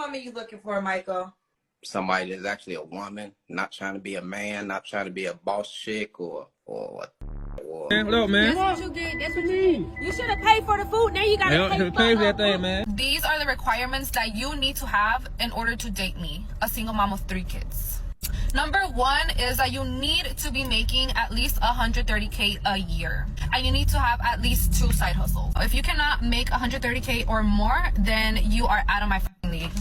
woman you looking for, Michael? Somebody that's actually a woman, not trying to be a man, not trying to be a boss chick or. Man, what up, man? That's what you get. That's what you get. You should have paid for the food. Now you gotta pay for that thing, man. These are the requirements that you need to have in order to date me, a single mom of 3 kids. Number 1 is that you need to be making at least $130K a year. And you need to have at least 2 side hustles. If you cannot make $130K or more, then you are out of my fucking league.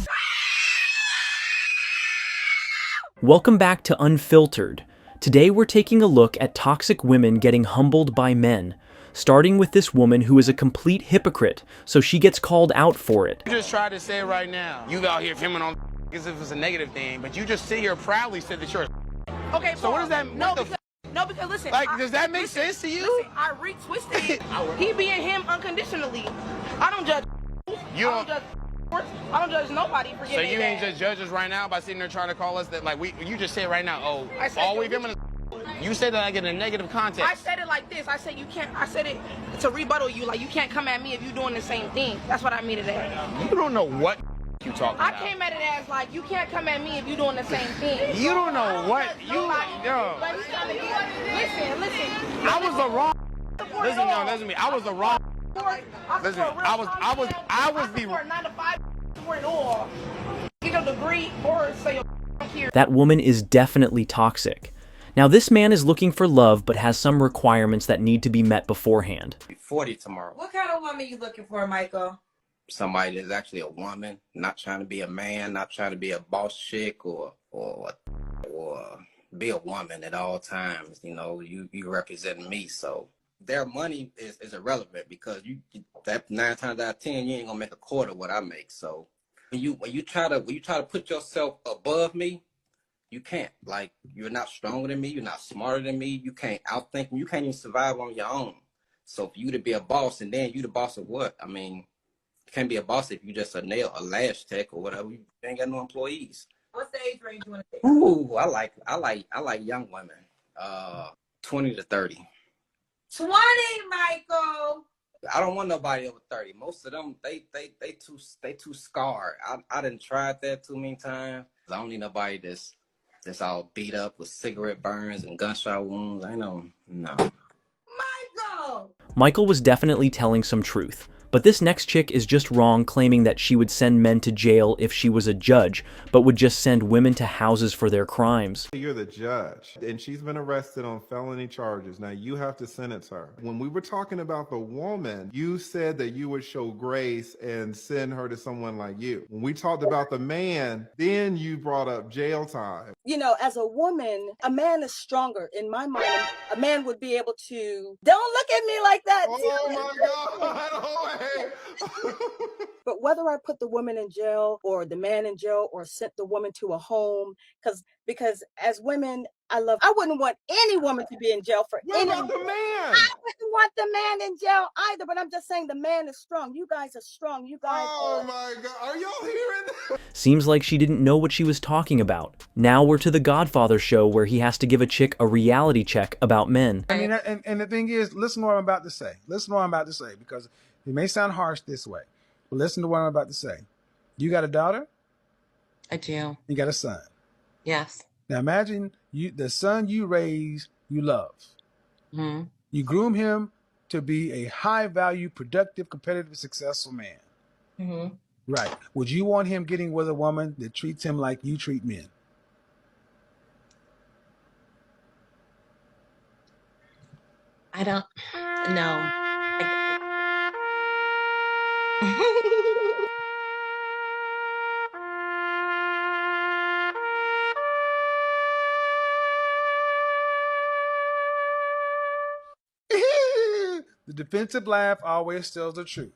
Welcome back to Unfiltered. Today we're taking a look at toxic women getting humbled by men, starting with this woman who is a complete hypocrite, so she gets called out for it. You just tried to say right now, you out here filming on as if it's a negative thing, but you just sit here proudly said that you're Okay, so what does that mean? No, because listen. Like, does that make sense to you? Listen, I retwisted it. He being him unconditionally. I don't judge. You I don't judge. I don't judge nobody for getting So you ain't that. just judge us right now by sitting there trying to call us that, like, you just said right now, oh, I said all we've been in you said that like in a negative context. I said it like this. I said you can't. I said it to rebuttal you. Like, you can't come at me if you're doing the same thing. That's what I mean to that. You don't know what you talking I about. came at it as like, you can't come at me if you're doing the same thing. You don't know what you know. But he's trying to get, listen. I was the wrong. Listen to me. I was the wrong. Listen, I was the 9 to 5 for it all. Get a degree or say here. That woman is definitely toxic. Now this man is looking for love but has some requirements that need to be met beforehand. Be 40 tomorrow. What kind of woman you looking for, Michael? Somebody that's actually a woman, not trying to be a man, not trying to be a boss chick or be a woman at all times. You know, you represent me, so their money is irrelevant because that 9 times out of 10 you ain't gonna make a quarter what I make. So when you try to put yourself above me, you can't. Like, you're not stronger than me, you're not smarter than me, you can't outthink me, you can't even survive on your own. So for you to be a boss and then you the boss of what? I mean, you can't be a boss if you just a lash tech or whatever. You ain't got no employees. What's the age range you want to take? Ooh, I like young women. 20 to 30. 20, Michael. I don't want nobody over 30. Most of them, they too scarred. I done tried that too many times. I don't need nobody that's all beat up with cigarette burns and gunshot wounds. I know, no. Michael! Michael was definitely telling some truth. But this next chick is just wrong, claiming that she would send men to jail if she was a judge, but would just send women to houses for their crimes. You're the judge, and she's been arrested on felony charges. Now you have to sentence her. When we were talking about the woman, you said that you would show grace and send her to someone like you. When we talked about the man, then you brought up jail time. You know, as a woman, a man is stronger. In my mind, a man would be able to, don't look at me like that. Oh my God. Oh, But whether I put the woman in jail or the man in jail or sent the woman to a home, because as women, I wouldn't want any woman to be in jail for what any. about the man? I wouldn't want the man in jail either, but I'm just saying the man is strong. You guys are strong. You guys Oh my God. Are y'all hearing that? Seems like she didn't know what she was talking about. Now we're to the Godfather show where he has to give a chick a reality check about men. I mean, and the thing is, listen to what I'm about to say. Listen to what I'm about to say, because it may sound harsh this way, but listen to what I'm about to say. You got a daughter? I do. You got a son? Yes. Now imagine the son you raise, you love. Mm-hmm. You groom him to be a high-value, productive, competitive, successful man. Mm-hmm. Right. Would you want him getting with a woman that treats him like you treat men? I don't know. The defensive laugh always tells the truth.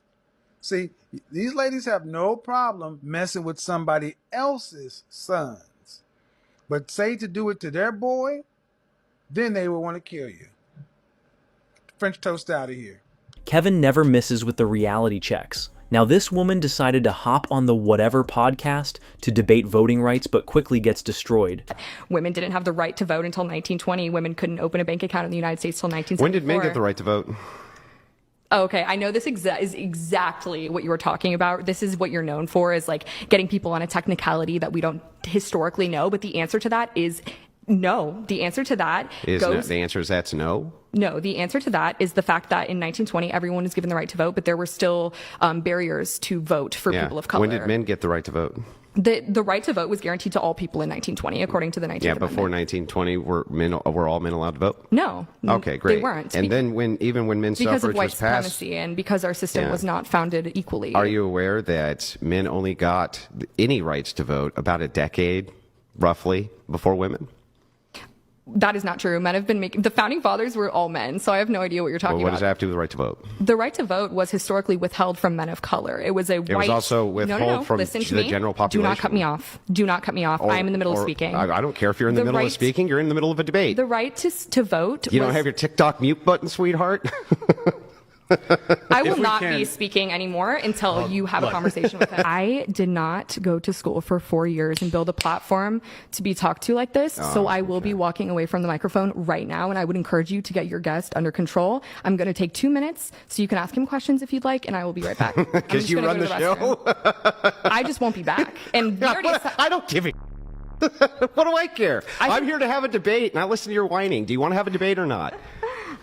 See, these ladies have no problem messing with somebody else's sons. But say to do it to their boy, then they will want to kill you. French toast out of here. Kevin never misses with the reality checks. Now this woman decided to hop on the Whatever podcast to debate voting rights, but quickly gets destroyed. Women didn't have the right to vote until 1920. Women couldn't open a bank account in the United States until 1974. When did men get the right to vote? Oh, okay, I know this is exactly what you were talking about. This is what you're known for, is like getting people on a technicality that we don't historically know. But the answer to that is no. The answer to that The answer is that's no? No, the answer to that is the fact that in 1920, everyone was given the right to vote, but there were still barriers to vote for people of color. When did men get the right to vote? The right to vote was guaranteed to all people in 1920, according to the 19th Amendment. Before 1920, were all men allowed to vote? No. Okay, great. They weren't. And then when men's because suffrage of white was passed, supremacy and because our system was not founded equally. Are you aware that men only got any rights to vote about a decade, roughly, before women? That is not true. Men have been making, the founding fathers were all men, so I have no idea what you're talking What about. does that have to do with the right to vote? The right to vote was historically withheld from men of color. It was It was also withheld from Listen to the me. general population. Do not cut me off. Do not cut me off. I am in the middle of speaking. I don't care if you're in the middle of speaking. You're in the middle of a debate. The right to vote. You don't have your TikTok mute button, sweetheart? I will not be speaking anymore until you have a conversation with him. I did not go to school for 4 years and build a platform to be talked to like this. So I will be walking away from the microphone right now, and I would encourage you to get your guest under control. I'm going to take 2 minutes so you can ask him questions if you'd like, and I will be right back. Because you run the show? I just won't be back. And I don't give a what do I care? I'm here to have a debate, not listen to your whining. Do you want to have a debate or not?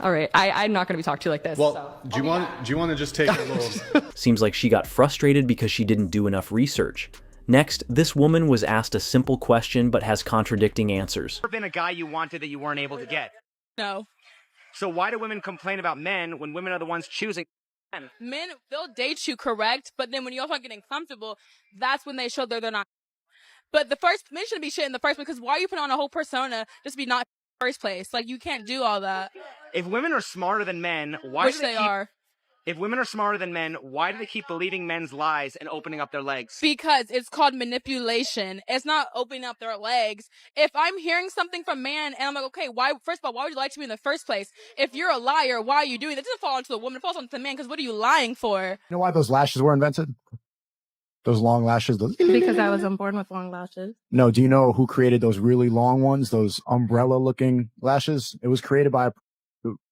All right, I'm not going to be talked to like this. Well, do you want to just take a little? Seems like she got frustrated because she didn't do enough research. Next, this woman was asked a simple question but has contradicting answers. Ever been a guy you wanted that you weren't able to get? No. So why do women complain about men when women are the ones choosing men? Men, they'll date you, correct, but then when you start getting comfortable, that's when they show that they're not. But the first, men shouldn't be shit in the first, because why are you putting on a whole persona just to be not in the first place? Like, you can't do all that. If women are smarter than men, why Which do they they keep... are. If women are smarter than men, why do they keep believing men's lies and opening up their legs? Because it's called manipulation. It's not opening up their legs. If I'm hearing something from man and I'm like, okay, first of all, why would you lie to me in the first place? If you're a liar, why are you doing that? It doesn't fall onto the woman, it falls onto the man, because what are you lying for? You know why those lashes were invented? Those long lashes. Because I wasn't born with long lashes. No, do you know who created those really long ones, those umbrella-looking lashes? It was created by a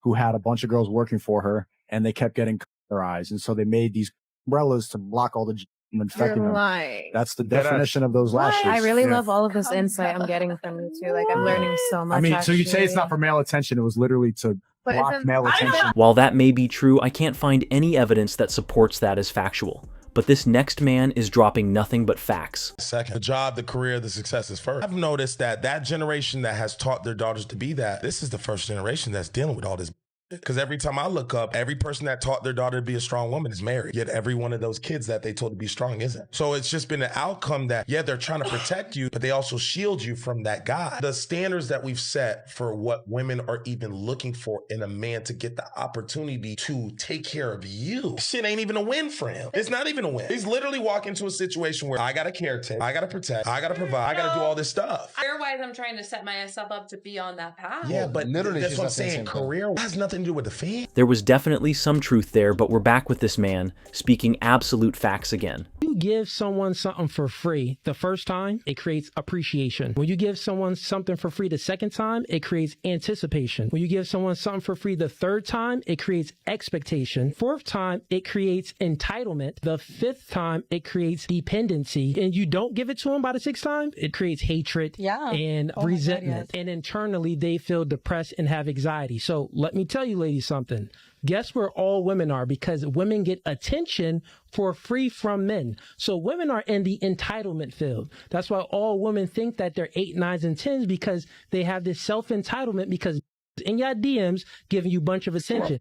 who had a bunch of girls working for her, and they kept getting their eyes, and so they made these umbrellas to block all the from infecting them. Lying. That's the definition of those lashes. I really love all of this insight I'm getting from you too. Like, I'm learning so much. I mean, so you say it's actually. not for male attention. It was literally to block male attention. While that may be true, I can't find any evidence that supports that as factual. But this next man is dropping nothing but facts. Second, the job, the career, the success is first. I've noticed that generation that has taught their daughters to be that, this is the first generation that's dealing with all this. Because every time I look up, every person that taught their daughter to be a strong woman is married. Yet every one of those kids that they told to be strong isn't. So it's just been an outcome that, yeah, they're trying to protect you, but they also shield you from that guy. The standards that we've set for what women are even looking for in a man to get the opportunity to take care of you, shit ain't even a win for him. It's not even a win. He's literally walking into a situation where I got to caretake, I got to protect, I got to provide, I got to do all this stuff. Career-wise, I'm trying to set myself up to be on that path. Yeah, but literally, that's what I'm saying. Career has nothing to do with the fee. There was definitely some truth there, but we're back with this man, speaking absolute facts again. You give someone something for free the first time, it creates appreciation. When you give someone something for free the second time, it creates anticipation. When you give someone something for free the third time, it creates expectation. Fourth time, it creates entitlement. The fifth time, it creates dependency. And you don't give it to them by the sixth time, it creates hatred and resentment. And internally, they feel depressed and have anxiety. So let me tell you, ladies, something. Guess where all women are? Because women get attention for free from men. So women are in the entitlement field. That's why all women think that they're 8, 9s, and 10s, because they have this self-entitlement because in your DMs giving you a bunch of attention.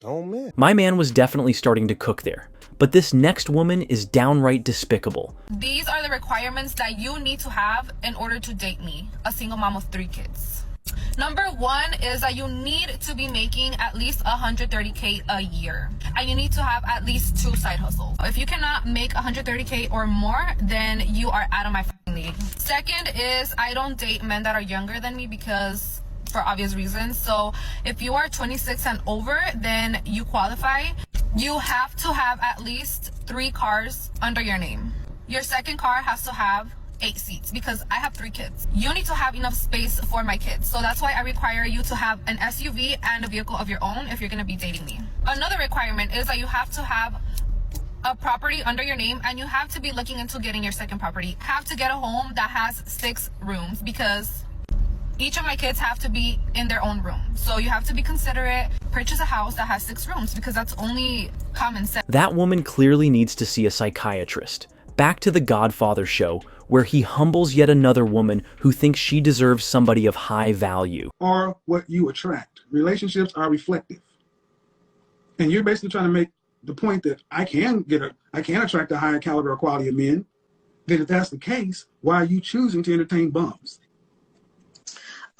Oh, man. My man was definitely starting to cook there. But this next woman is downright despicable. These are the requirements that you need to have in order to date me, a single mom of 3 kids. Number 1 is that you need to be making at least $130K a year. And you need to have at least 2 side hustles. If you cannot make $130K or more, then you are out of my league. Second is I don't date men that are younger than me because for obvious reasons. So if you are 26 and over, then you qualify. You have to have at least 3 cars under your name. Your second car has to have 8 seats because I have 3 kids. You need to have enough space for my kids. So that's why I require you to have an SUV and a vehicle of your own if you're going to be dating me. Another requirement is that you have to have a property under your name, and you have to be looking into getting your second property. You have to get a home that has 6 rooms because each of my kids have to be in their own room. So you have to be considerate, purchase a house that has 6 rooms because that's only common sense. That woman clearly needs to see a psychiatrist. Back to the Godfather show, where he humbles yet another woman who thinks she deserves somebody of high value. Are what you attract. Relationships are reflective. And you're basically trying to make the point that I can attract a higher caliber or quality of men. Then if that's the case, why are you choosing to entertain bums?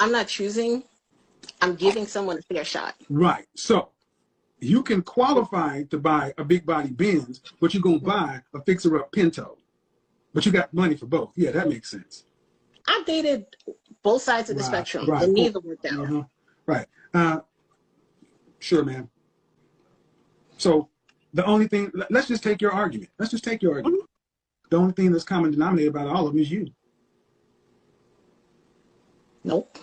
I'm not choosing. I'm giving someone a fair shot. Right. So you can qualify to buy a big body Benz, but you're going to buy a fixer-up Pinto. But you got money for both. Yeah, that makes sense. I've dated both sides of the spectrum, and neither worked out. Right. Sure, man. So the only thing, let's just take your argument. The only thing that's common denominator about all of them is you. Nope.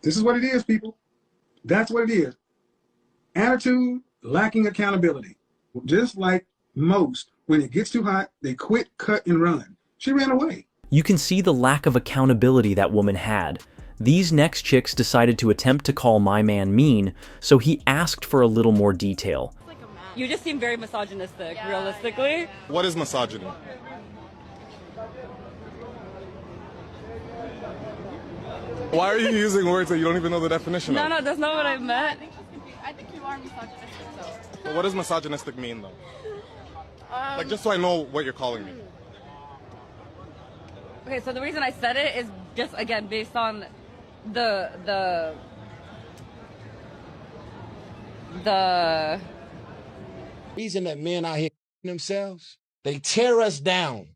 This is what it is, people. That's what it is. Attitude, lacking accountability. Just like most, when it gets too hot, they quit, cut, and run. She ran away. You can see the lack of accountability that woman had. These next chicks decided to attempt to call my man mean, so he asked for a little more detail. You just seem very misogynistic, realistically. What is misogyny? Why are you using words that you don't even know the definition of? No, that's not what I meant. I think you are misogynistic, though. What does misogynistic mean, though? Like, just so I know what you're calling me. Okay, so the reason I said it is just, again, based on the reason that men out here themselves, they tear us down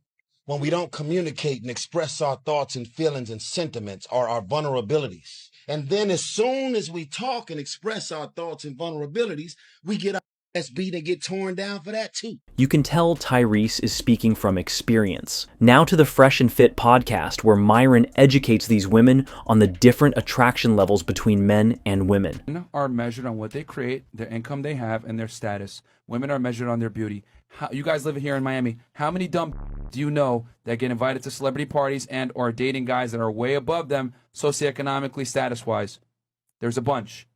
when we don't communicate and express our thoughts and feelings and sentiments or our vulnerabilities. And then as soon as we talk and express our thoughts and vulnerabilities, we get our ass beat and get torn down for that too. You can tell Tyrese is speaking from experience. Now to the Fresh and Fit podcast, where Myron educates these women on the different attraction levels between men and women. Men are measured on what they create, their income they have, and their status. Women are measured on their beauty. You guys live here in Miami. How many dumb do you know that get invited to celebrity parties and or dating guys that are way above them socioeconomically, status-wise? There's a bunch.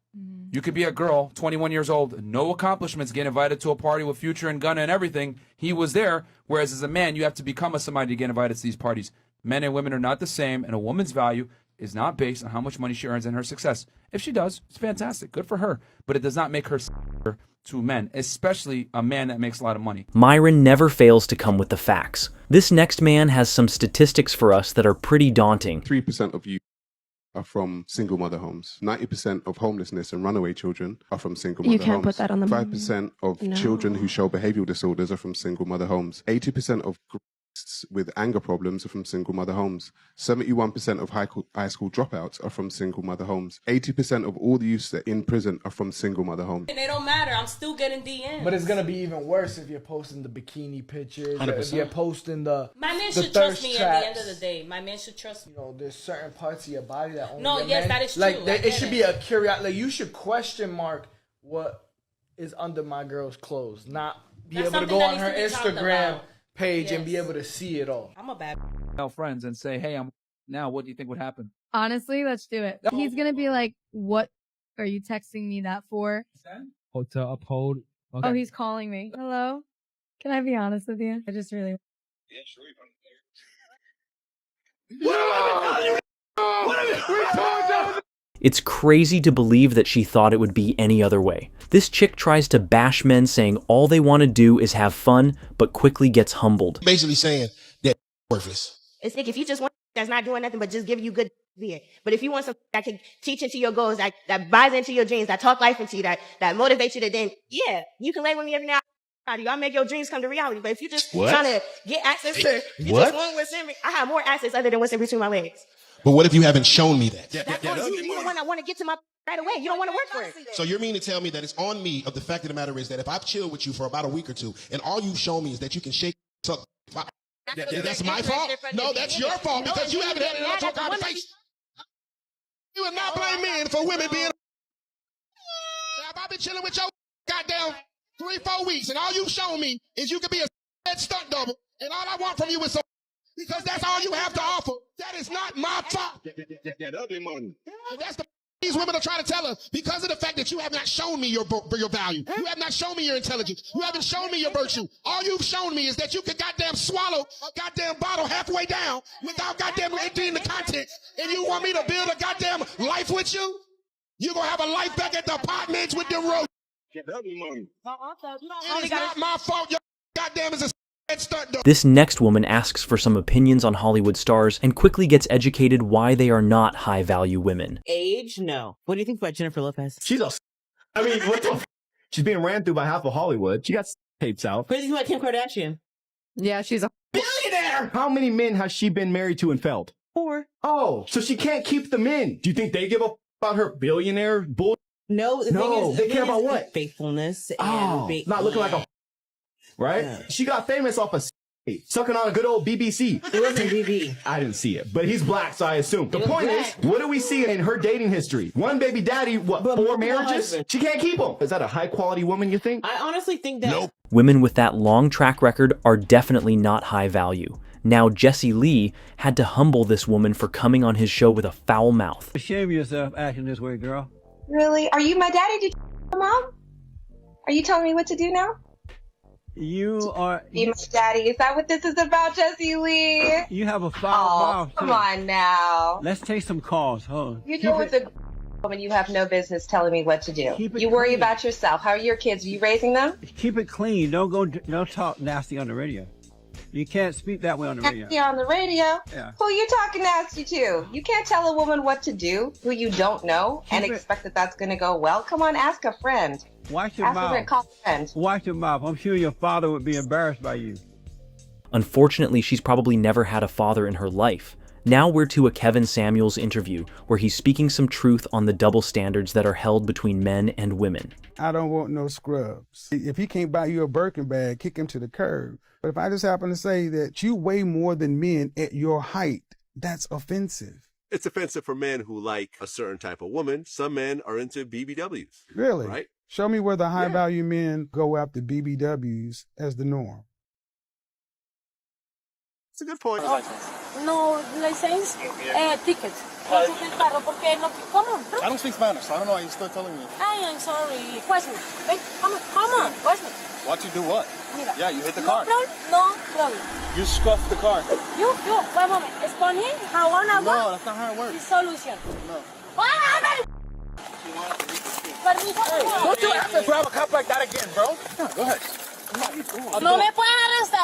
You could be a girl, 21 years old, no accomplishments, get invited to a party with Future and Gunna and everything. He was there, whereas as a man, you have to become somebody to get invited to these parties. Men and women are not the same, and a woman's value is not based on how much money she earns and her success. If she does, it's fantastic. Good for her. But it does not make her to men, especially a man that makes a lot of money. Myron never fails to come with the facts. This next man has some statistics for us that are pretty daunting. 3% of you are from single mother homes. 90% of homelessness and runaway children are from single mother homes. You can't put that on the 5% of children who show behavioral disorders are from single mother homes. 80% of with anger problems are from single mother homes. 71% of high school dropouts are from single mother homes. 80% of all the youths that are in prison are from single mother homes. And they don't matter. I'm still getting DMs. But it's gonna be even worse if you're posting the bikini pictures. 100%. If you're posting the my man the should trust thirst me traps. at the end of the day. My man should trust me. You know, there's certain parts of your body that only No, your yes, man, that is like true. it should be a curiosity. Like you should question mark what is under my girl's clothes, not be That's able to something go that on her needs to be talked Instagram about. page and be Yes. able to see it all. I'm a bad. Tell friends and say, hey, now what do you think would happen? Honestly, let's do it. He's gonna be like, "What are you texting me that for?" To uphold. Okay. Oh, he's calling me. Hello? Can I be honest with you? I just really. Yeah, sure. It's crazy to believe that she thought it would be any other way. This chick tries to bash men saying all they want to do is have fun, but quickly gets humbled. Basically saying that worthless. It's like if you just want that's not doing nothing but just giving you good beer. But if you want something that can teach into your goals, that buys into your dreams, that talk life into you, that motivates you to then, yeah, you can lay with me every now and then. I'll make your dreams come to reality. But if you're just trying to get access to, you just want what's in me. I have more access other than what's in between my legs. But what if you haven't shown me that? That's you the one that want to get to my right away. You don't want to work for it. So you're meaning to tell me that it's on me of the fact of the matter is that if I've chilled with you for about a week or two and all you've shown me is that you can shake So, that's my fault? No, that's your fault because you haven't had enough talk out of face. You will not blame men for women being. Now, if I've been chilling with your goddamn 3-4 weeks and all you've shown me is you can be a stunt double and all I want from you is some because that's all you have to offer. That is not my fault. That ugly money. That's the these women are trying to tell us because of the fact that you have not shown me your value. You have not shown me your intelligence. You haven't shown me your virtue. All you've shown me is that you can goddamn swallow a goddamn bottle halfway down without goddamn emptying the contents. And you want me to build a goddamn life with you? You're going to have a life back at the apartments with them roads. It is not my fault. Your goddamn is a stunt double. This next woman asks for some opinions on Hollywood stars and quickly gets educated why they are not high-value women. Age? No. What do you think about Jennifer Lopez? She's a... I mean, what the... She's being ran through by half of Hollywood. She got tapes out. What do you think about Kim Kardashian? Yeah, she's a billionaire! How many men has she been married to and failed? 4. Oh, so she can't keep the men. Do you think they give a about her billionaire bull? No, the thing is, they care about what? Faithfulness and not looking like a right? Yeah. She got famous off of sucking on a good old BBC. It wasn't BB. I didn't see it, but he's black, so I assume. The point is, what do we see in her dating history? One baby daddy, what, 4 marriages? She can't keep them. Is that a high quality woman, you think? I honestly think that. Nope. Women with that long track record are definitely not high value. Now Jesse Lee had to humble this woman for coming on his show with a foul mouth. Shame yourself acting this way, girl. Really? Are you my daddy? Did you mom? Are you telling me what to do now? You are. Be my daddy. Is that what this is about, Jesse Lee? You have a foul mouth. Come on now. Let's take some calls. Hold on. You know with a woman, you have no business telling me what to do. You worry about yourself. How are your kids? Are you raising them? Keep it clean. Don't talk nasty on the radio. You can't speak that way on the radio. Nasty on the radio? Yeah. Who you talking nasty to? You can't tell a woman what to do who you don't know and expect that that's going to go well. Come on, ask a friend. Watch your mouth. Call a friend. Watch your mouth. I'm sure your father would be embarrassed by you. Unfortunately, she's probably never had a father in her life. Now we're to a Kevin Samuels interview where he's speaking some truth on the double standards that are held between men and women. I don't want no scrubs. If he can't buy you a Birkin bag, kick him to the curb. But if I just happen to say that you weigh more than men at your height, that's offensive. It's offensive for men who like a certain type of woman. Some men are into BBWs. Really? Right? Show me where the high-value men go after BBWs as the norm. It's a good point. No license, ticket. I don't speak Spanish, so I don't know why you're still telling me. I'm sorry. Question. Hey, come on. Question. Watch you do what? Mira. Yeah, you hit the car. No problem. You scuffed the car. You, wait a moment. Spanish, how wanna work? No, that's not how it works. Solution. No. Permiso. Don't you ever grab a cop like that again, bro. Go ahead. No me pueden arrestar.